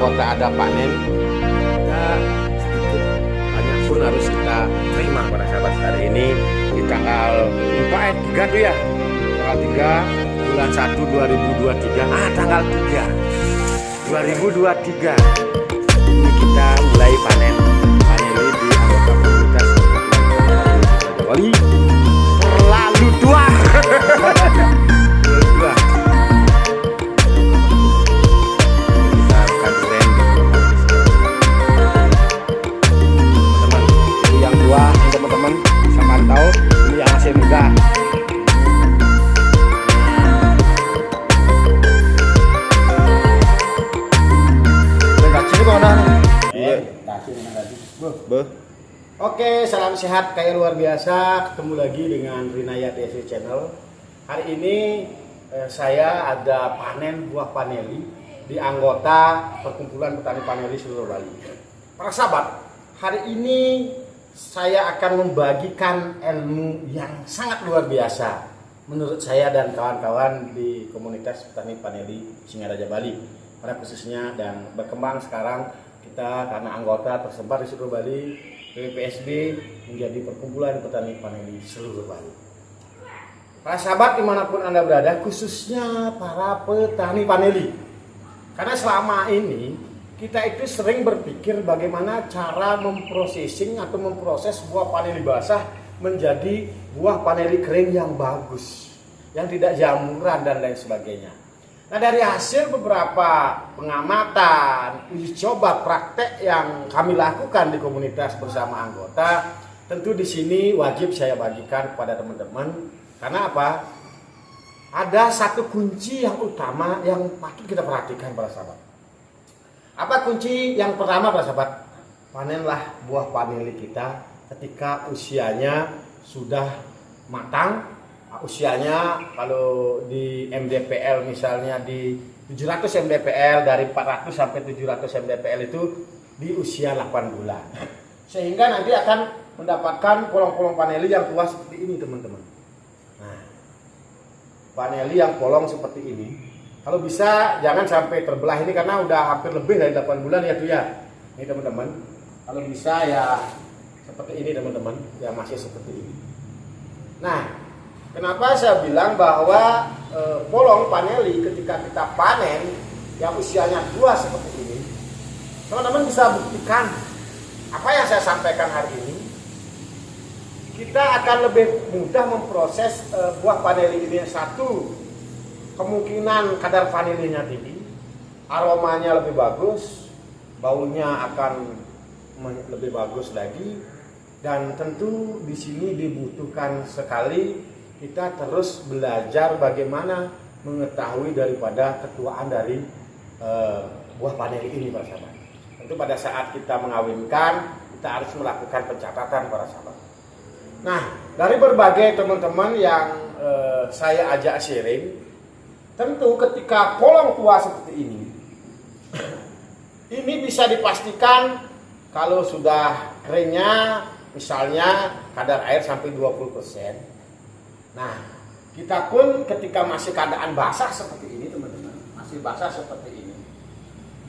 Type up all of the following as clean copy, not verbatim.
anggota ada panen, kita sedikit banyak pun harus kita terima para sahabat. Hari ini di tanggal 3 tuh ya, tanggal 3 bulan 1 2023, tanggal 3 2023 ini kita mulai panen paneli di anggota komunitas Wali terlalu tua. Teman-teman bisa pantau ini yang masih muda. Oke, salam sehat kayak luar biasa. Ketemu lagi dengan Rinaya TSC Channel. Hari ini saya ada panen buah paneli di anggota Perkumpulan Petani Paneli seluruh Bali. Para sahabat, hari ini saya akan membagikan ilmu yang sangat luar biasa menurut saya dan kawan-kawan di komunitas petani paneli Singaraja Bali. Pada khususnya dan berkembang sekarang kita karena anggota tersebar di seluruh Bali, PPSB menjadi Perkumpulan Petani Paneli seluruh Bali. Para sahabat dimanapun Anda berada, khususnya para petani paneli, karena selama ini kita itu sering berpikir bagaimana cara memprosesing atau memproses buah paneli basah menjadi buah paneli kering yang bagus, yang tidak jamuran dan lain sebagainya. Nah, dari hasil beberapa pengamatan, uji coba praktek yang kami lakukan di komunitas bersama anggota, tentu di sini wajib saya bagikan kepada teman-teman. Karena apa? Ada satu kunci yang utama yang patut kita perhatikan para sahabat. Apa kunci yang pertama para sahabat? Panenlah buah paneli kita ketika usianya sudah matang. Usianya kalau di MDPL misalnya di 700 MDPL, dari 400 sampai 700 MDPL itu di usia 8 bulan. Sehingga nanti akan mendapatkan polong-polong paneli yang tua seperti ini teman-teman. Nah, paneli yang polong seperti ini kalau bisa jangan sampai terbelah ini karena udah hampir lebih dari 8 bulan ya tuh ya. Ini teman-teman. Kalau bisa ya seperti ini teman-teman, ya masih seperti ini. Nah, kenapa saya bilang bahwa polong paneli ketika kita panen yang usianya tua seperti ini, teman-teman bisa buktikan apa yang saya sampaikan hari ini. Kita akan lebih mudah memproses buah paneli ini. Satu, kemungkinan kadar vanilinya tinggi, aromanya lebih bagus, baunya akan lebih bagus lagi, dan tentu di sini dibutuhkan sekali kita terus belajar bagaimana mengetahui daripada ketuaan dari buah paneli ini para sahabat. Tentu pada saat kita mengawinkan kita harus melakukan pencatatan para sahabat. Nah, dari berbagai teman-teman yang saya ajak sharing, tentu ketika polong tua seperti ini bisa dipastikan kalau sudah keringnya misalnya kadar air sampai 20%. Nah, kita pun ketika masih keadaan basah seperti ini teman-teman, masih basah seperti ini,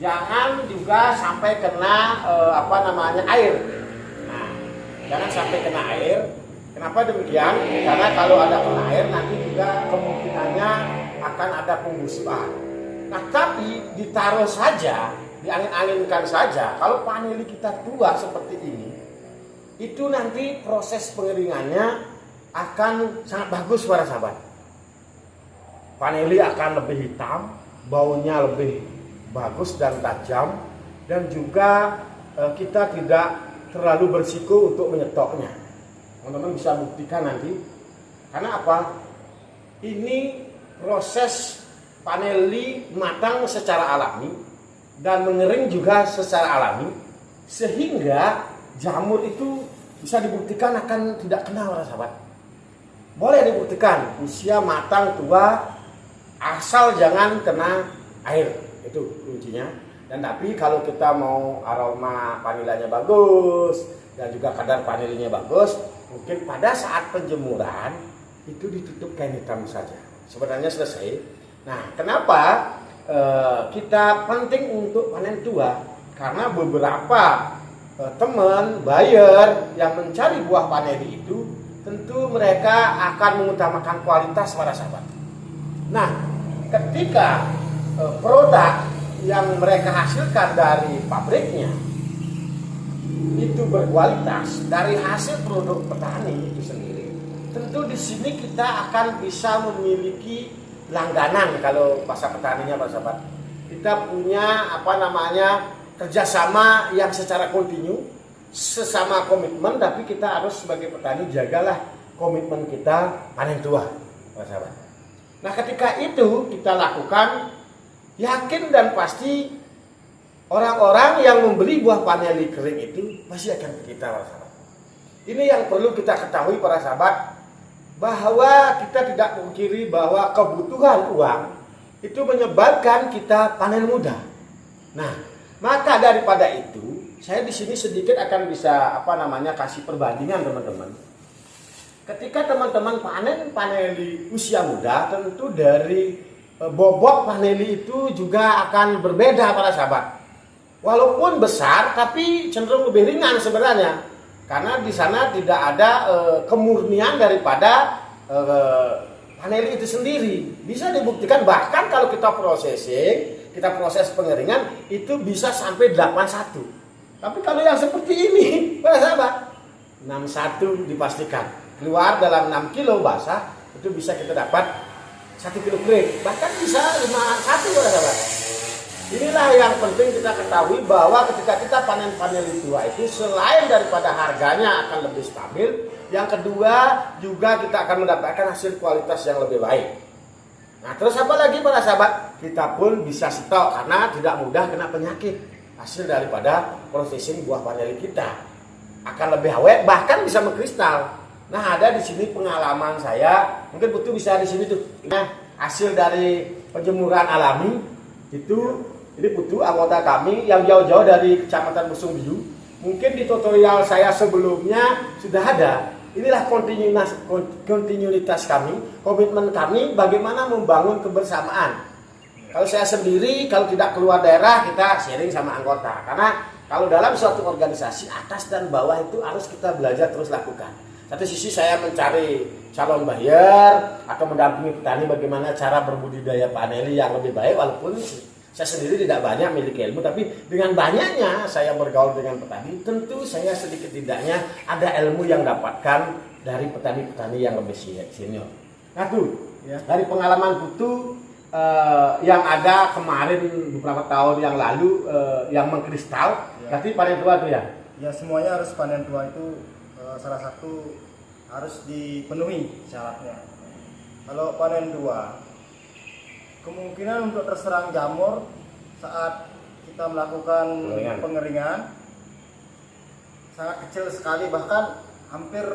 jangan juga sampai kena air. Nah, jangan sampai kena air. Kenapa demikian? Karena kalau ada kena air nanti juga kemungkinannya akan ada pembusukan. Nah, tapi ditaruh saja, diangin-anginkan saja. Kalau paneli kita tua seperti ini, itu nanti proses pengeringannya akan sangat bagus para sahabat. Paneli akan lebih hitam, baunya lebih bagus dan tajam, dan juga kita tidak terlalu bersiko untuk menyetoknya. Teman-teman bisa buktikan nanti. Karena apa? Ini proses paneli matang secara alami dan mengering juga secara alami, sehingga jamur itu bisa dibuktikan akan tidak kena para sahabat. Boleh dibuktikan usia matang tua asal jangan kena air, itu kuncinya. Dan tapi kalau kita mau aroma vanilanya bagus dan juga kadar vanilinya bagus, mungkin pada saat penjemuran itu ditutup kain hitam saja. Sebenarnya selesai. Nah, kenapa kita penting untuk panen tua karena beberapa teman buyer yang mencari buah paneli itu tentu mereka akan mengutamakan kualitas para sahabat. Nah, ketika produk yang mereka hasilkan dari pabriknya itu berkualitas dari hasil produk petani itu sendiri, tentu di sini kita akan bisa memiliki langganan kalau bahasa petaninya Pak sahabat. Kita punya kerjasama yang secara kontinu, sesama komitmen, tapi kita harus sebagai petani jagalah komitmen kita panen tua Pak sahabat. Nah, ketika itu kita lakukan, yakin dan pasti orang-orang yang membeli buah paneli kering itu pasti akan ke kita para sahabat. Ini yang perlu kita ketahui para sahabat, bahwa kita tidak mungkiri bahwa kebutuhan uang itu menyebabkan kita panen mudah. Nah, maka daripada itu saya di sini sedikit akan bisa kasih perbandingan teman-teman. Ketika teman-teman panen paneli usia muda, tentu dari bobot paneli itu juga akan berbeda para sahabat. Walaupun besar tapi cenderung lebih ringan sebenarnya, karena di sana tidak ada kemurnian daripada paneli itu sendiri. Bisa dibuktikan bahkan kalau kita proses pengeringan itu bisa sampai 81. Tapi kalau yang seperti ini para sahabat, 61 dipastikan keluar dalam 6 kilo basah itu bisa kita dapat 1 kilo kering, bahkan bisa 51 para sahabat. Inilah yang penting kita ketahui, bahwa ketika kita panen paneli tua itu selain daripada harganya akan lebih stabil, yang kedua juga kita akan mendapatkan hasil kualitas yang lebih baik. Nah, terus apa lagi para sahabat? Kita pun bisa stok karena tidak mudah kena penyakit. Hasil daripada processing buah paneli kita akan lebih awet, bahkan bisa mengkristal. Nah, ada di sini pengalaman saya, mungkin Putu bisa di sini tuh. Nah, hasil dari penjemuran alami itu, ini Putu anggota kami yang jauh-jauh dari Kecamatan Busung Biu. Mungkin di tutorial saya sebelumnya sudah ada. Inilah kontinuitas kami, komitmen kami bagaimana membangun kebersamaan. Kalau saya sendiri, kalau tidak keluar daerah, kita sharing sama anggota. Karena kalau dalam suatu organisasi, atas dan bawah itu harus kita belajar terus lakukan. Satu sisi saya mencari calon buyer atau mendampingi petani bagaimana cara berbudidaya paneli yang lebih baik, walaupun saya sendiri tidak banyak memiliki ilmu, tapi dengan banyaknya saya bergaul dengan petani, tentu saya sedikit tidaknya ada ilmu yang dapatkan dari petani-petani yang lebih senior. Nah tuh, dari pengalaman Putu yang ada kemarin beberapa tahun yang lalu yang mengkristal, berarti panen tua tuh ya? Ya, semuanya harus panen tua itu salah satu harus dipenuhi syaratnya. Kalau panen tua, kemungkinan untuk terserang jamur saat kita melakukan pengeringan sangat kecil sekali, bahkan hampir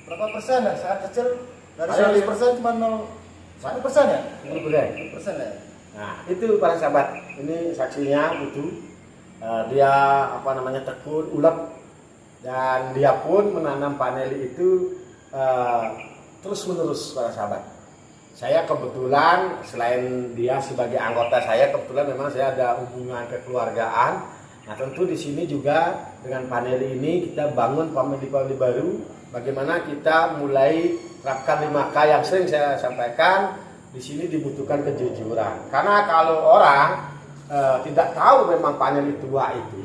berapa persen ya, sangat kecil, dari 100% cuma 1% ya? 1% ya. Nah, itu para sahabat, ini saksinya Putu, dia tekun, ulek, dan dia pun menanam paneli itu terus menerus para sahabat. Saya kebetulan selain dia sebagai anggota saya, kebetulan memang saya ada hubungan kekeluargaan. Nah, tentu di sini juga dengan paneli ini kita bangun paneli-paneli baru. Bagaimana kita mulai terapkan 5K yang sering saya sampaikan. Di sini dibutuhkan kejujuran. Karena kalau orang tidak tahu memang paneli tua itu,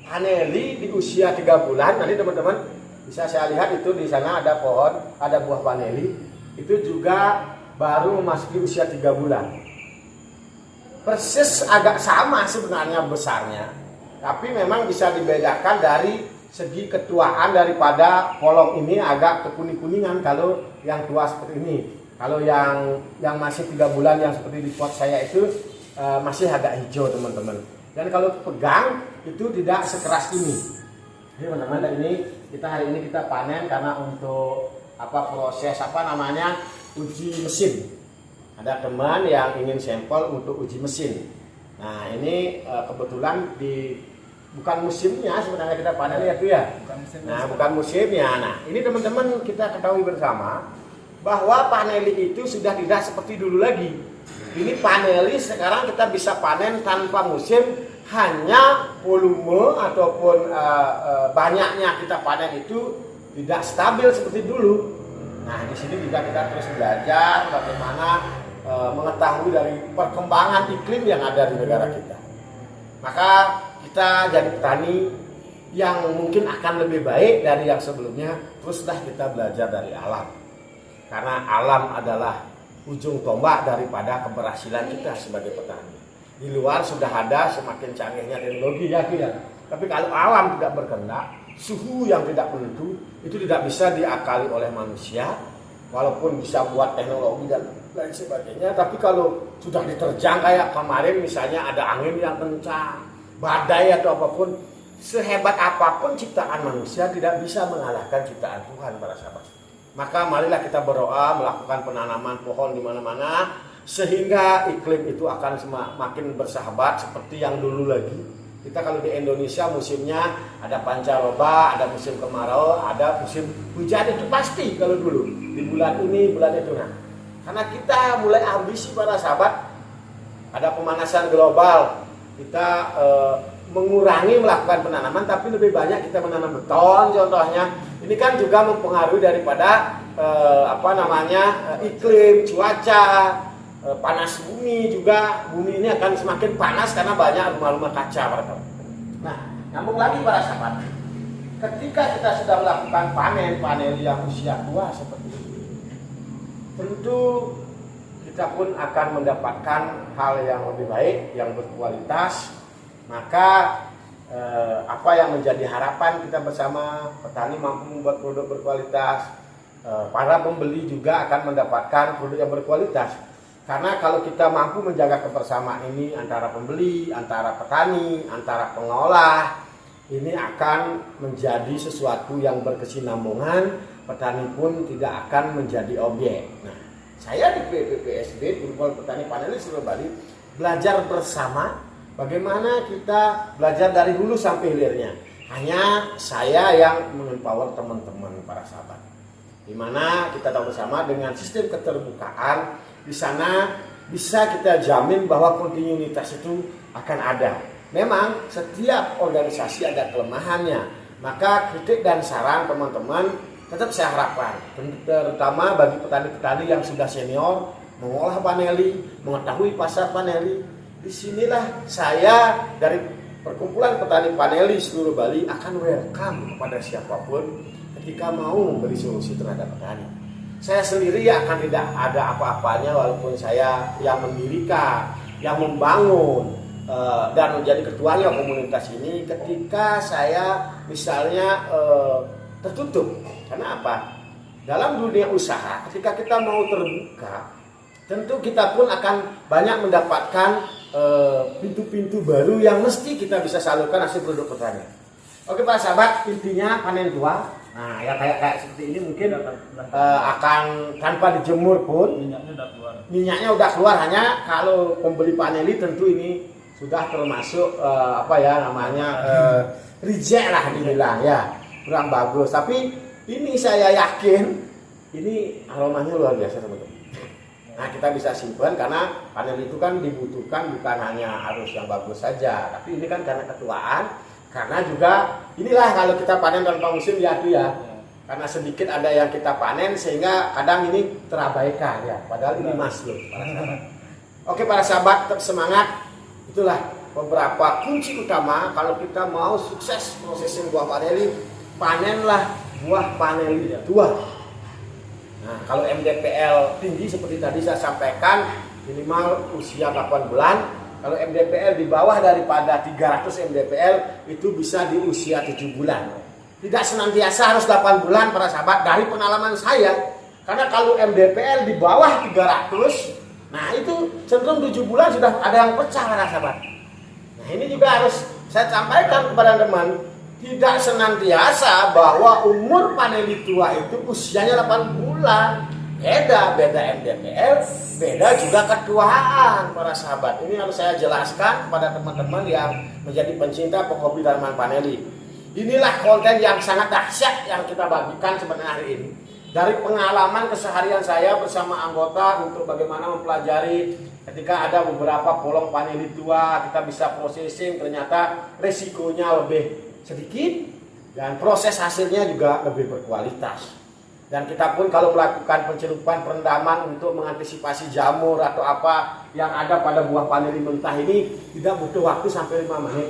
paneli di usia 3 bulan, nanti teman-teman bisa saya lihat itu di sana ada pohon, ada buah paneli, itu juga baru memasuki usia 3 bulan. Persis agak sama sebenarnya besarnya, tapi memang bisa dibedakan dari segi ketuaan daripada kolom ini agak kekuning-kuningan kalau yang tua seperti ini. Kalau yang masih 3 bulan yang seperti di pot saya itu masih agak hijau teman-teman. Dan kalau pegang itu tidak sekeras ini. Jadi teman-teman, ini kita hari ini kita panen karena untuk proses uji mesin. Ada teman yang ingin sampel untuk uji mesin. Nah, ini kebetulan bukan musimnya sebenarnya kita panen ya tuh ya. Bukan musimnya. Nah, ini teman-teman kita ketahui bersama bahwa paneli itu sudah tidak seperti dulu lagi. Ini panelis sekarang kita bisa panen tanpa musim, hanya volume ataupun banyaknya kita panen itu tidak stabil seperti dulu. Nah, di sini juga kita terus belajar bagaimana mengetahui dari perkembangan iklim yang ada di negara kita. Maka kita jadi petani yang mungkin akan lebih baik dari yang sebelumnya. Teruslah kita belajar dari alam, karena alam adalah ujung tombak daripada keberhasilan kita sebagai petani. Di luar sudah ada semakin canggihnya teknologi ya, tapi kalau alam tidak berkehendak, suhu yang tidak menentu itu tidak bisa diakali oleh manusia, walaupun bisa buat teknologi dan lain sebagainya. Tapi kalau sudah diterjang kayak kemarin misalnya ada angin yang kencang, badai atau apapun, sehebat apapun ciptaan manusia tidak bisa mengalahkan ciptaan Tuhan, para sahabat. Maka marilah kita berdoa, melakukan penanaman pohon di mana-mana, sehingga iklim itu akan semakin bersahabat seperti yang dulu lagi. Kita kalau di Indonesia musimnya ada pancaroba, ada musim kemarau, ada musim hujan, itu pasti kalau dulu di bulan ini, bulan itu. Nah, karena kita mulai ambisi, para sahabat, ada pemanasan global, kita mengurangi melakukan penanaman, tapi lebih banyak kita menanam beton contohnya. Ini kan juga mempengaruhi daripada iklim, cuaca, panas bumi juga. Bumi ini akan semakin panas karena banyak rumah-rumah kaca, para sahabat. Nah, nyambung lagi, para sahabat, ketika kita sudah melakukan panen yang usia tua seperti ini, tentu kita pun akan mendapatkan hal yang lebih baik, yang berkualitas. Maka apa yang menjadi harapan kita bersama, petani mampu membuat produk berkualitas, para pembeli juga akan mendapatkan produk yang berkualitas. Karena kalau kita mampu menjaga kebersamaan ini antara pembeli, antara petani, antara pengolah, ini akan menjadi sesuatu yang berkesinambungan. Petani pun tidak akan menjadi objek. Nah, saya di PPPSB, Perkumpulan Petani Panelis Seluruh Bali, belajar bersama bagaimana kita belajar dari hulu sampai hilirnya. Hanya saya yang mengempower teman-teman, para sahabat. Di mana kita tahu bersama dengan sistem keterbukaan, di sana bisa kita jamin bahwa kontinuitas itu akan ada. Memang setiap organisasi ada kelemahannya. Maka kritik dan saran teman-teman tetap saya harapkan, terutama bagi petani-petani yang sudah senior, mengolah paneli, mengetahui pasar paneli. Disinilah saya dari Perkumpulan Petani Paneli Seluruh Bali akan welcome kepada siapapun ketika mau memberi solusi terhadap petani. Saya sendiri akan tidak ada apa-apanya, walaupun saya yang mendirikan, yang membangun dan menjadi ketuanya komunitas ini, ketika saya misalnya tertutup. Karena apa? Dalam dunia usaha, ketika kita mau terbuka, tentu kita pun akan banyak mendapatkan pintu-pintu baru yang mesti kita bisa salurkan hasil produk pertanian. Oke, para sahabat, intinya panen tua. Nah, ya kayak seperti ini mungkin akan tanpa dijemur pun minyaknya udah keluar. Hanya kalau pembeli paneli tentu ini sudah termasuk reject lah dibilang ya, kurang bagus. Tapi ini saya yakin ini aromanya luar biasa, teman-teman. Nah, kita bisa simpan karena panel itu kan dibutuhkan bukan hanya harus yang bagus saja, tapi ini kan karena ketuaan, karena juga inilah kalau kita panen tanpa musim ya itu ya, karena sedikit ada yang kita panen sehingga kadang ini terabaikan ya, padahal ini masuk, para sahabat. Oke, para sahabat, tetap semangat. Itulah beberapa kunci utama kalau kita mau sukses prosesing buah paneli. Panenlah buah paneli tua. Nah, kalau MDPL tinggi seperti tadi saya sampaikan, minimal usia 8 bulan. Kalau MDPL di bawah daripada 300 MDPL itu bisa di usia 7 bulan. Tidak senantiasa harus 8 bulan, para sahabat, dari pengalaman saya. Karena kalau MDPL di bawah 300, nah itu cenderung 7 bulan sudah ada yang pecah, para sahabat. Nah, ini juga harus saya sampaikan kepada teman. Tidak senantiasa bahwa umur paneli tua itu usianya 8 bulan. Beda MDPL, beda juga ketuaan, para sahabat. Ini harus saya jelaskan kepada teman-teman yang menjadi pencinta penghobi tanaman paneli. Inilah konten yang sangat dahsyat yang kita bagikan sebenarnya hari ini. dari pengalaman keseharian saya bersama anggota untuk bagaimana mempelajari ketika ada beberapa polong paneli tua kita bisa processing, ternyata resikonya lebih sedikit dan proses hasilnya juga lebih berkualitas. Dan kita pun kalau melakukan pencelupan perendaman untuk mengantisipasi jamur atau apa yang ada pada buah paneli mentah ini tidak butuh waktu sampai 5 menit.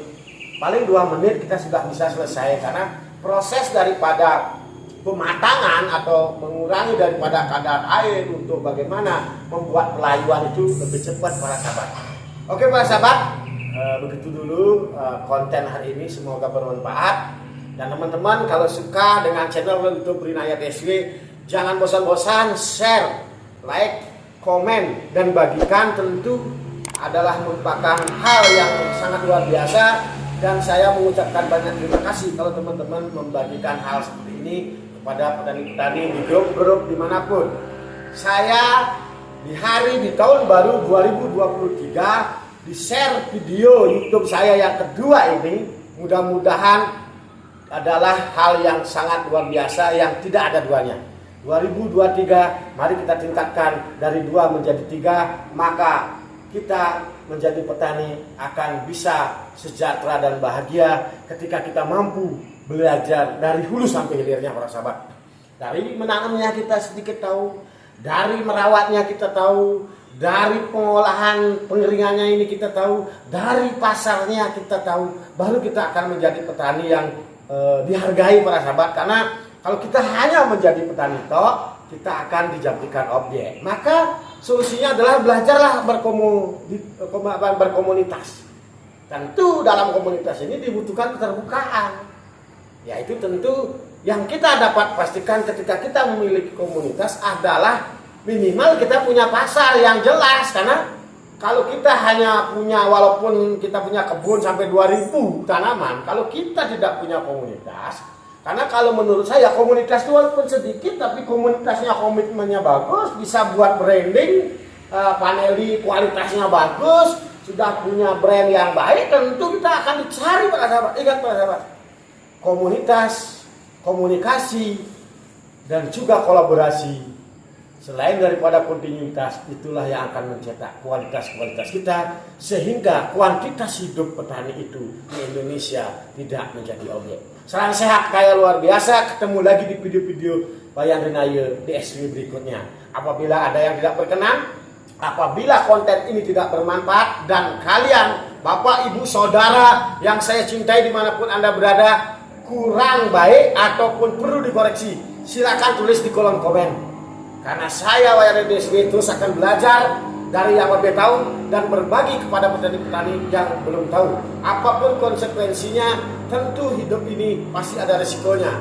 Paling 2 menit kita sudah bisa selesai karena proses daripada pematangan atau mengurangi daripada kadar air untuk bagaimana membuat pelayuan itu lebih cepat para sahabat. Oke para sahabat, begitu dulu konten hari ini, semoga bermanfaat. Dan teman-teman kalau suka dengan channel YouTube Rinayat SW, jangan bosan-bosan share, like, komen, dan bagikan. Tentu adalah merupakan hal yang sangat luar biasa. Dan saya mengucapkan banyak terima kasih kalau teman-teman membagikan hal seperti ini kepada petani-petani di grup-grup dimanapun. Saya di tahun baru 2023 di share video YouTube saya yang kedua ini, mudah-mudahan adalah hal yang sangat luar biasa yang tidak ada duanya. 2023 mari kita tingkatkan dari 2 menjadi 3, maka kita menjadi petani akan bisa sejahtera dan bahagia ketika kita mampu belajar dari hulu sampai hilirnya para sahabat. Dari menanamnya kita sedikit tahu, dari merawatnya kita tahu, dari pengolahan pengeringannya ini kita tahu, dari pasarnya kita tahu, baru kita akan menjadi petani yang dihargai para sahabat. Karena kalau kita hanya menjadi petani toh, kita akan dijadikan objek. Maka solusinya adalah belajarlah berkomunitas. Tentu dalam komunitas ini dibutuhkan keterbukaan. Yaitu tentu yang kita dapat pastikan ketika kita memiliki komunitas adalah minimal kita punya pasar yang jelas. Karena kalau kita hanya punya, walaupun kita punya kebun sampai 2000 tanaman, kalau kita tidak punya komunitas, karena kalau menurut saya komunitas itu walaupun sedikit tapi komunitasnya komitmennya bagus, bisa buat branding, paneli kualitasnya bagus, sudah punya brand yang baik, tentu kita akan dicari para sahabat. Ingat para sahabat, komunitas, komunikasi, dan juga kolaborasi selain daripada kontinuitas, itulah yang akan mencetak kualitas-kualitas kita sehingga kuantitas hidup petani itu di Indonesia tidak menjadi objek. Salam sehat kaya luar biasa, ketemu lagi di video-video Bayan Rinaya di SW berikutnya. Apabila ada yang tidak berkenan, apabila konten ini tidak bermanfaat dan kalian Bapak Ibu Saudara yang saya cintai dimanapun Anda berada kurang baik ataupun perlu dikoreksi, silakan tulis di kolom komen. Karena saya Wayan DSW terus akan belajar dari yang lebih tahu dan berbagi kepada petani-petani yang belum tahu. Apapun konsekuensinya, tentu hidup ini pasti ada resikonya.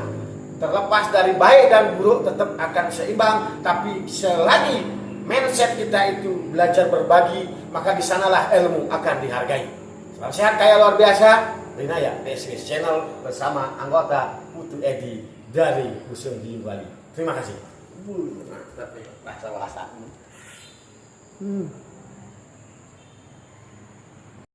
Terlepas dari baik dan buruk tetap akan seimbang, tapi selagi mindset kita itu belajar berbagi, maka di sanalah ilmu akan dihargai. Salam sehat kaya luar biasa, Rinaya DSW Channel bersama anggota Putu Edi dari Dusun di Bali. Terima kasih. Bahasa-bahasa.